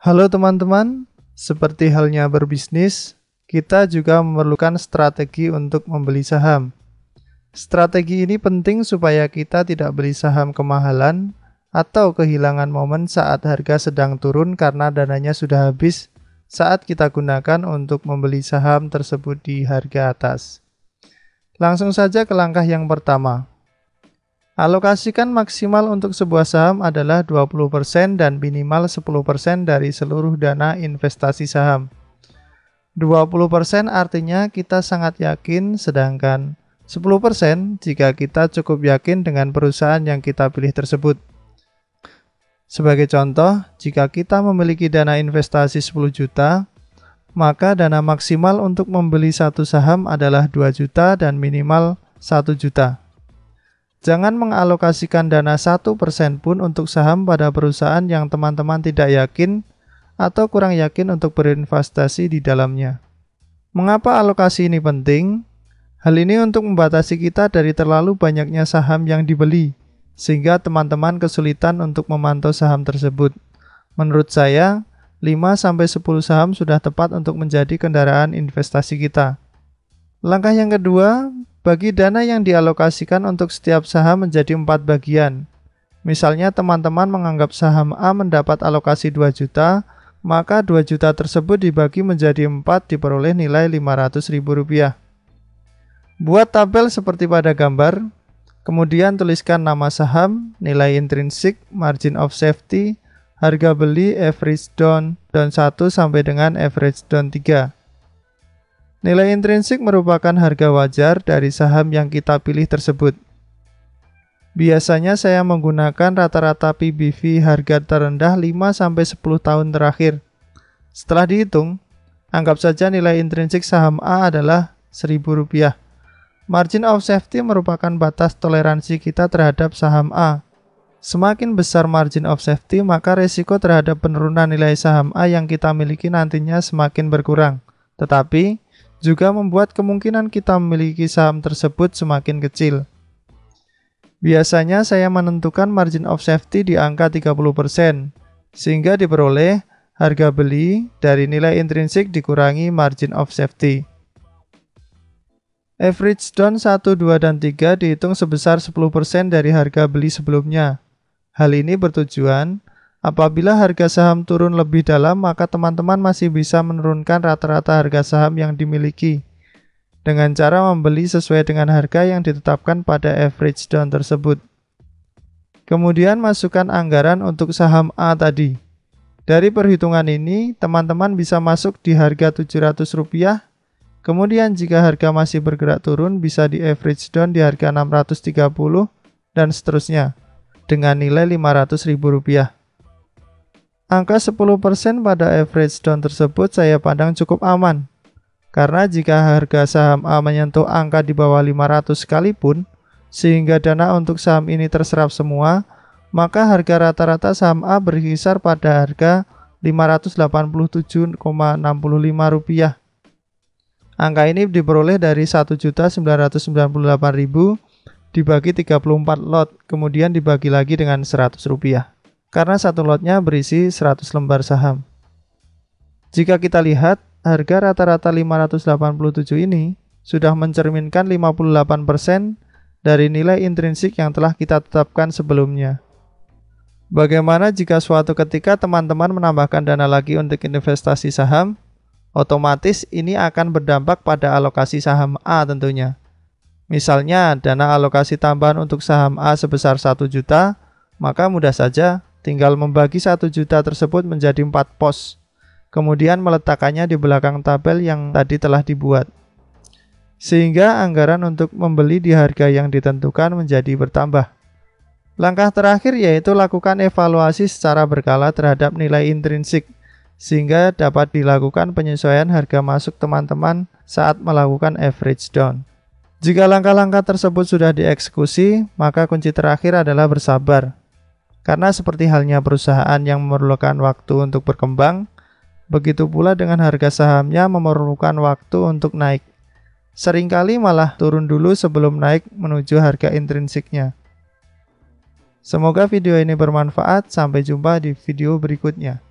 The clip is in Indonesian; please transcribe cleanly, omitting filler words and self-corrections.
Halo teman-teman, seperti halnya berbisnis, kita juga memerlukan strategi untuk membeli saham. Strategi ini penting supaya kita tidak beli saham kemahalan atau kehilangan momen saat harga sedang turun karena dananya sudah habis saat kita gunakan untuk membeli saham tersebut di harga atas. Langsung saja ke langkah yang pertama. Alokasikan maksimal untuk sebuah saham adalah 20% dan minimal 10% dari seluruh dana investasi saham. 20% artinya kita sangat yakin, sedangkan 10% jika kita cukup yakin dengan perusahaan yang kita pilih tersebut. Sebagai contoh, jika kita memiliki dana investasi 10 juta, maka dana maksimal untuk membeli satu saham adalah 2 juta dan minimal 1 juta. Jangan mengalokasikan dana 1% pun untuk saham pada perusahaan yang teman-teman tidak yakin atau kurang yakin untuk berinvestasi di dalamnya. Mengapa alokasi ini penting? Hal ini untuk membatasi kita dari terlalu banyaknya saham yang dibeli, sehingga teman-teman kesulitan untuk memantau saham tersebut. Menurut saya, 5-10 saham sudah tepat untuk menjadi kendaraan investasi kita. Langkah yang kedua, bagi dana yang dialokasikan untuk setiap saham menjadi 4 bagian. Misalnya teman-teman menganggap saham A mendapat alokasi 2 juta, maka 2 juta tersebut dibagi menjadi 4 diperoleh nilai Rp500.000. Buat tabel seperti pada gambar, kemudian tuliskan nama saham, nilai intrinsik, margin of safety, harga beli, average down 1 sampai dengan average down 3. Nilai intrinsik merupakan harga wajar dari saham yang kita pilih tersebut. Biasanya saya menggunakan rata-rata PBV harga terendah 5-10 tahun terakhir. Setelah dihitung, anggap saja nilai intrinsik saham A adalah Rp1.000. Margin of safety merupakan batas toleransi kita terhadap saham A. Semakin besar margin of safety, maka resiko terhadap penurunan nilai saham A yang kita miliki nantinya semakin berkurang. Tetapi juga membuat kemungkinan kita memiliki saham tersebut semakin kecil. Biasanya saya menentukan margin of safety di angka 30%, sehingga diperoleh harga beli dari nilai intrinsik dikurangi margin of safety. Average down 1, 2, dan 3 dihitung sebesar 10% dari harga beli sebelumnya. Hal ini bertujuan apabila harga saham turun lebih dalam, maka teman-teman masih bisa menurunkan rata-rata harga saham yang dimiliki dengan cara membeli sesuai dengan harga yang ditetapkan pada average down tersebut. Kemudian masukkan anggaran untuk saham A tadi. Dari perhitungan ini, teman-teman bisa masuk di harga Rp700. Kemudian jika harga masih bergerak turun, bisa di average down di harga Rp630 dan seterusnya dengan nilai Rp500.000. Angka 10% pada average down tersebut saya pandang cukup aman. Karena jika harga saham A menyentuh angka di bawah 500 sekalipun, sehingga dana untuk saham ini terserap semua, maka harga rata-rata saham A berkisar pada harga Rp587,65. Angka ini diperoleh dari Rp1.998.000 dibagi 34 lot, kemudian dibagi lagi dengan Rp100. Karena satu lotnya berisi 100 lembar saham. Jika kita lihat, harga rata-rata 587 ini sudah mencerminkan 58% dari nilai intrinsik yang telah kita tetapkan sebelumnya. Bagaimana jika suatu ketika teman-teman menambahkan dana lagi untuk investasi saham? Otomatis ini akan berdampak pada alokasi saham A tentunya. Misalnya, dana alokasi tambahan untuk saham A sebesar 1 juta, maka mudah saja tinggal membagi 1 juta tersebut menjadi 4 pos, kemudian meletakkannya di belakang tabel yang tadi telah dibuat. Sehingga anggaran untuk membeli di harga yang ditentukan menjadi bertambah. Langkah terakhir yaitu lakukan evaluasi secara berkala terhadap nilai intrinsik, sehingga dapat dilakukan penyesuaian harga masuk teman-teman saat melakukan average down. Jika langkah-langkah tersebut sudah dieksekusi, maka kunci terakhir adalah bersabar. Karena seperti halnya perusahaan yang memerlukan waktu untuk berkembang, begitu pula dengan harga sahamnya memerlukan waktu untuk naik. Seringkali malah turun dulu sebelum naik menuju harga intrinsiknya. Semoga video ini bermanfaat. Sampai jumpa di video berikutnya.